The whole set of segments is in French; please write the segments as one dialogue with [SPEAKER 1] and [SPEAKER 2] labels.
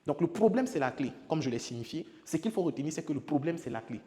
[SPEAKER 1] Donc le problème, c'est la clé. Comme je l'ai signifié, ce qu'il faut retenir, c'est que le problème, c'est la clé.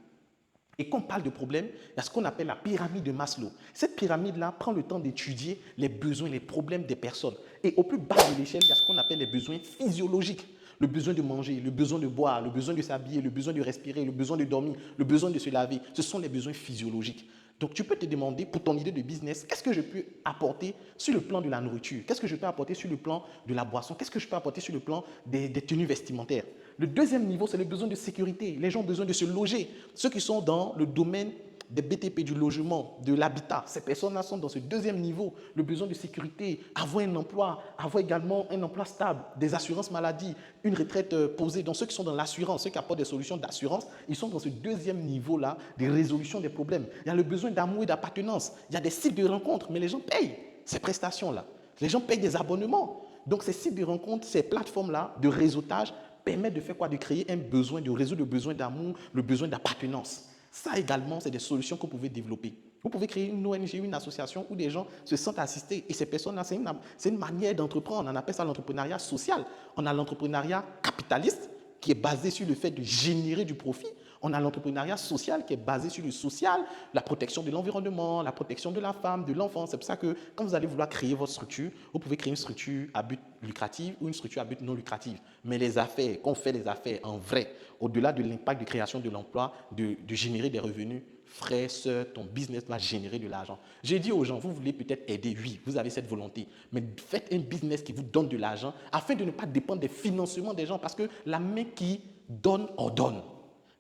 [SPEAKER 1] Et quand on parle de problème, il y a ce qu'on appelle la pyramide de Maslow. Cette pyramide-là prend le temps d'étudier les besoins, les problèmes des personnes. Et au plus bas de l'échelle, il y a ce qu'on appelle les besoins physiologiques. Le besoin de manger, le besoin de boire, le besoin de s'habiller, le besoin de respirer, le besoin de dormir, le besoin de se laver. Ce sont les besoins physiologiques. Donc tu peux te demander pour ton idée de business, qu'est-ce que je peux apporter sur le plan de la nourriture? Qu'est-ce que je peux apporter sur le plan de la boisson? Qu'est-ce que je peux apporter sur le plan des tenues vestimentaires? Le deuxième niveau, c'est le besoin de sécurité. Les gens ont besoin de se loger. Ceux qui sont dans le domaine des BTP, du logement, de l'habitat, ces personnes-là sont dans ce deuxième niveau. Le besoin de sécurité, avoir un emploi, avoir également un emploi stable, des assurances maladie, une retraite posée. Donc ceux qui sont dans l'assurance, ceux qui apportent des solutions d'assurance, ils sont dans ce deuxième niveau-là de résolution des problèmes. Il y a le besoin d'amour et d'appartenance. Il y a des sites de rencontres, mais les gens payent ces prestations-là. Les gens payent des abonnements. Donc ces sites de rencontres, ces plateformes-là de réseautage permettent de faire quoi? De créer un besoin, de résoudre le besoin d'amour, le besoin d'appartenance. Ça également, c'est des solutions que vous pouvez développer. Vous pouvez créer une ONG, une association où des gens se sentent assistés. Et ces personnes-là, c'est une manière d'entreprendre. On appelle ça l'entrepreneuriat social. On a l'entrepreneuriat capitaliste qui est basé sur le fait de générer du profit. On a l'entrepreneuriat social qui est basé sur le social, la protection de l'environnement, la protection de la femme, de l'enfant. C'est pour ça que quand vous allez vouloir créer votre structure, vous pouvez créer une structure à but lucratif ou une structure à but non lucratif. Mais les affaires, quand on fait les affaires en vrai, au-delà de l'impact de création de l'emploi, de générer des revenus, frère, soeur, ton business va générer de l'argent. J'ai dit aux gens, vous voulez peut-être aider, oui, vous avez cette volonté, mais faites un business qui vous donne de l'argent afin de ne pas dépendre des financements des gens parce que la main qui donne ordonne.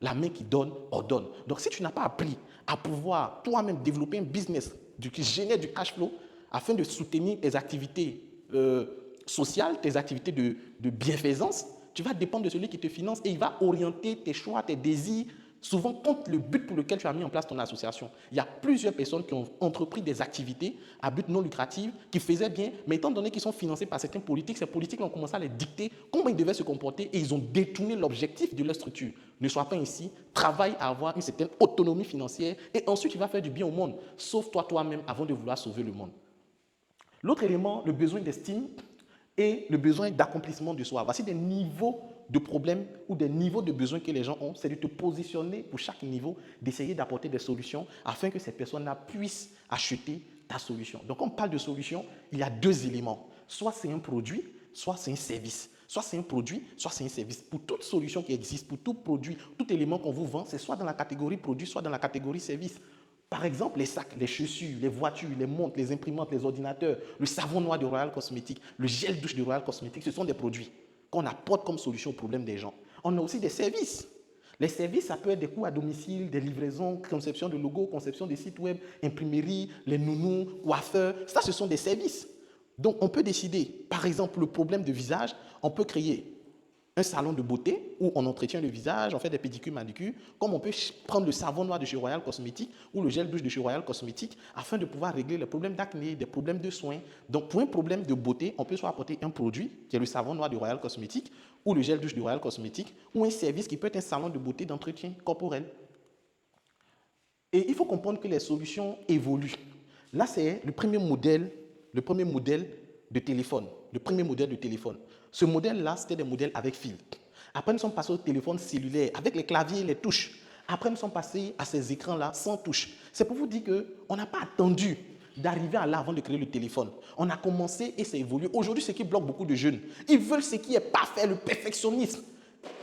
[SPEAKER 1] La main qui donne ordonne. Donc si tu n'as pas appris à pouvoir toi-même développer un business qui génère du cash flow afin de soutenir tes activités sociales, tes activités de bienfaisance, tu vas dépendre de celui qui te finance et il va orienter tes choix, tes désirs, souvent contre le but pour lequel tu as mis en place ton association. Il y a plusieurs personnes qui ont entrepris des activités à but non lucratif, qui faisaient bien, mais étant donné qu'ils sont financés par certains politiques, ces politiques ont commencé à les dicter comment ils devaient se comporter et ils ont détourné l'objectif de leur structure. Ne sois pas ici, travaille à avoir une certaine autonomie financière et ensuite tu vas faire du bien au monde. Sauve-toi toi-même avant de vouloir sauver le monde. L'autre élément, le besoin d'estime et le besoin d'accomplissement de soi. Voici des niveaux de problèmes ou des niveaux de besoins que les gens ont. C'est de te positionner pour chaque niveau, d'essayer d'apporter des solutions afin que ces personnes-là puissent acheter ta solution. Donc, quand on parle de solution, il y a deux éléments. Soit c'est un produit, soit c'est un service. Soit c'est un produit, soit c'est un service. Pour toute solution qui existe, pour tout produit, tout élément qu'on vous vend, c'est soit dans la catégorie produit, soit dans la catégorie service. Par exemple, les sacs, les chaussures, les voitures, les montres, les imprimantes, les ordinateurs, le savon noir de Royal Cosmetics, le gel douche de Royal Cosmetics, ce sont des produits qu'on apporte comme solution au problème des gens. On a aussi des services. Les services, ça peut être des coûts à domicile, des livraisons, conception de logos, conception des sites web, imprimerie, les nounous, coiffeurs. Ça, ce sont des services. Donc, on peut décider, par exemple, le problème de visage, on peut créer un salon de beauté où on entretient le visage, on fait des pédicures, manucures, comme on peut prendre le savon noir de chez Royal Cosmetics ou le gel douche de chez Royal Cosmetics afin de pouvoir régler les problèmes d'acné, des problèmes de soins. Donc, pour un problème de beauté, on peut soit apporter un produit, qui est le savon noir de Royal Cosmetics ou le gel douche de Royal Cosmetics, ou un service qui peut être un salon de beauté d'entretien corporel. Et il faut comprendre que les solutions évoluent. Là, c'est le premier modèle de téléphone. Le premier modèle de téléphone. Ce modèle-là, c'était des modèles avec fil. Après, nous sommes passés au téléphone cellulaire avec les claviers et les touches. Après, nous sommes passés à ces écrans-là sans touche. C'est pour vous dire qu'on n'a pas attendu d'arriver à là avant de créer le téléphone. On a commencé et ça évolue. Aujourd'hui, ce qui bloque beaucoup de jeunes, ils veulent ce qui est parfait, le perfectionnisme.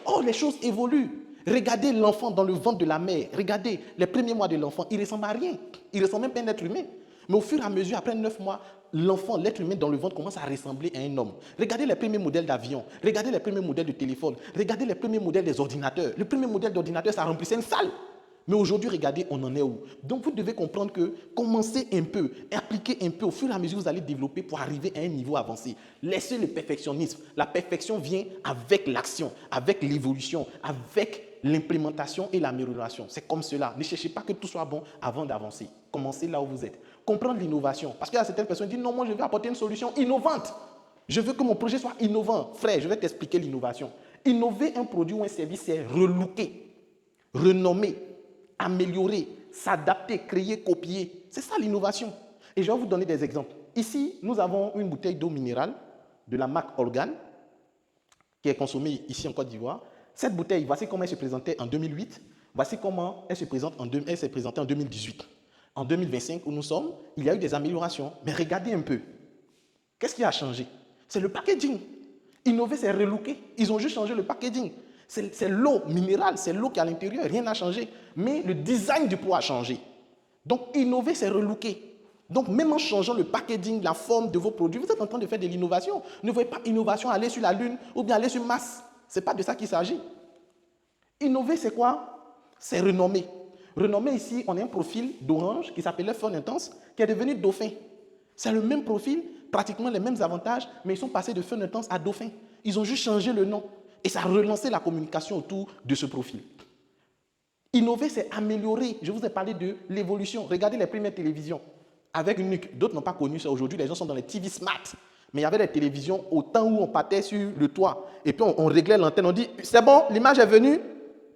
[SPEAKER 1] Oh, les choses évoluent. Regardez l'enfant dans le ventre de la mère. Regardez les premiers mois de l'enfant. Il ne ressemble à rien. Il ne ressemble même pas à un être humain. Mais au fur et à mesure, après 9 mois, l'enfant, l'être humain dans le ventre commence à ressembler à un homme. Regardez les premiers modèles d'avion. Regardez les premiers modèles de téléphone. Regardez les premiers modèles des ordinateurs. Le premier modèle d'ordinateur, ça remplissait une salle. Mais aujourd'hui, regardez, on en est où? Donc, vous devez comprendre que commencez un peu, appliquez un peu. Au fur et à mesure, vous allez développer pour arriver à un niveau avancé. Laissez le perfectionnisme. La perfection vient avec l'action, avec l'évolution, avec l'implémentation et l'amélioration. C'est comme cela. Ne cherchez pas que tout soit bon avant d'avancer. Commencez là où vous êtes. Comprendre l'innovation. Parce qu'il y a certaines personnes qui disent non, moi je vais apporter une solution innovante. Je veux que mon projet soit innovant. Frère, je vais t'expliquer l'innovation. Innover un produit ou un service, c'est relooker, renommer, améliorer, s'adapter, créer, copier. C'est ça l'innovation. Et je vais vous donner des exemples. Ici, nous avons une bouteille d'eau minérale de la marque Organ. qui est consommée ici en Côte d'Ivoire. Cette bouteille, voici comment elle se présentait en 2008. Voici comment elle s'est présentée en 2018. En 2025, où nous sommes, il y a eu des améliorations. Mais regardez un peu. Qu'est-ce qui a changé? C'est le packaging. Innover, c'est relooker. Ils ont juste changé le packaging. C'est l'eau minérale, c'est l'eau qui est à l'intérieur, rien n'a changé. Mais le design du pot a changé. Donc, innover, c'est relooker. Donc, même en changeant le packaging, la forme de vos produits, vous êtes en train de faire de l'innovation. Ne voyez pas innovation aller sur la Lune ou bien aller sur Mars. Ce n'est pas de ça qu'il s'agit. Innover, c'est quoi? C'est renommer. Renommer ici, on a un profil d'Orange qui s'appelait Fun Intense, qui est devenu Dauphin. C'est le même profil, pratiquement les mêmes avantages, mais ils sont passés de Fun Intense à Dauphin. Ils ont juste changé le nom. Et ça a relancé la communication autour de ce profil. Innover, c'est améliorer. Je vous ai parlé de l'évolution. Regardez les premières télévisions avec une nuque. D'autres n'ont pas connu ça. Aujourd'hui, les gens sont dans les TV smart. Mais il y avait des télévisions au temps où on partait sur le toit. Et puis, on réglait l'antenne. On dit, c'est bon, l'image est venue.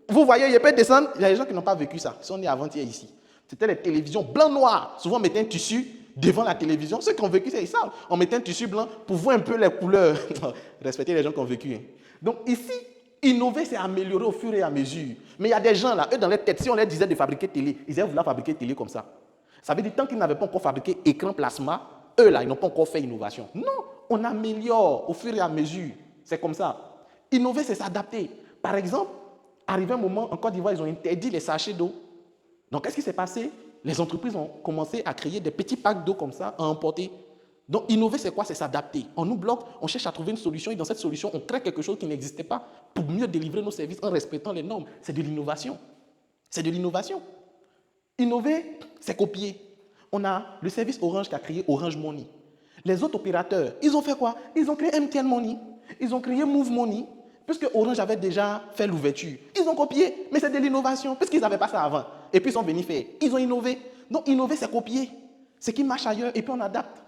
[SPEAKER 1] Vous voyez, il peut descendre. Il y a des gens qui n'ont pas vécu ça. Ils sont nés avant-hier ici. C'était les télévisions blanc-noir. Souvent, on mettait un tissu devant la télévision. Ceux qui ont vécu ça, ils savent. On mettait un tissu blanc pour voir un peu les couleurs. Respectez les gens qui ont vécu. Donc ici, innover, c'est améliorer au fur et à mesure. Mais il y a des gens là, eux dans leur tête, si on leur disait de fabriquer télé, ils allaient vouloir fabriquer télé comme ça. Ça veut dire tant qu'ils n'avaient pas encore fabriqué écran plasma, eux là, ils n'ont pas encore fait innovation. Non, on améliore au fur et à mesure. C'est comme ça. Innover, c'est s'adapter. Par exemple, arrivé un moment, en Côte d'Ivoire, ils ont interdit les sachets d'eau. Donc qu'est-ce qui s'est passé? Les entreprises ont commencé à créer des petits packs d'eau comme ça, à emporter. Donc, innover, c'est quoi? C'est s'adapter. On nous bloque, on cherche à trouver une solution et dans cette solution, on crée quelque chose qui n'existait pas pour mieux délivrer nos services en respectant les normes. C'est de l'innovation. C'est de l'innovation. Innover, c'est copier. On a le service Orange qui a créé Orange Money. Les autres opérateurs, ils ont fait quoi? Ils ont créé MTN Money. Ils ont créé Move Money, puisque Orange avait déjà fait l'ouverture. Ils ont copié, mais c'est de l'innovation, puisqu'ils n'avaient pas ça avant. Et puis, ils sont venus faire. Ils ont innové. Donc, innover, c'est copier. Ce qui marche ailleurs, et puis on adapte.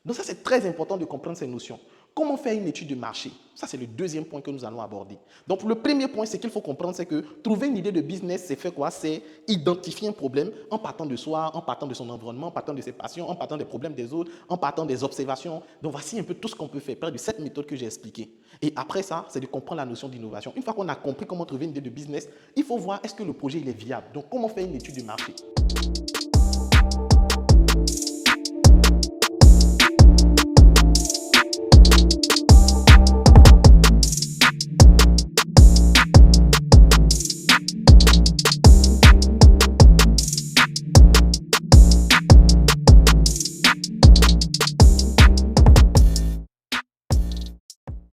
[SPEAKER 1] Donc ça, c'est très important de comprendre ces notions. Comment faire une étude de marché? Ça, c'est le deuxième point que nous allons aborder. Donc, le premier point, c'est qu'il faut comprendre, c'est que trouver une idée de business, c'est faire quoi? C'est identifier un problème en partant de soi, en partant de son environnement, en partant de ses passions, en partant des problèmes des autres, en partant des observations. Donc, voici un peu tout ce qu'on peut faire, près de cette méthode que j'ai expliquée. Et après ça, c'est de comprendre la notion d'innovation. Une fois qu'on a compris comment trouver une idée de business, il faut voir est-ce que le projet il est viable. Donc, comment faire une étude de marché?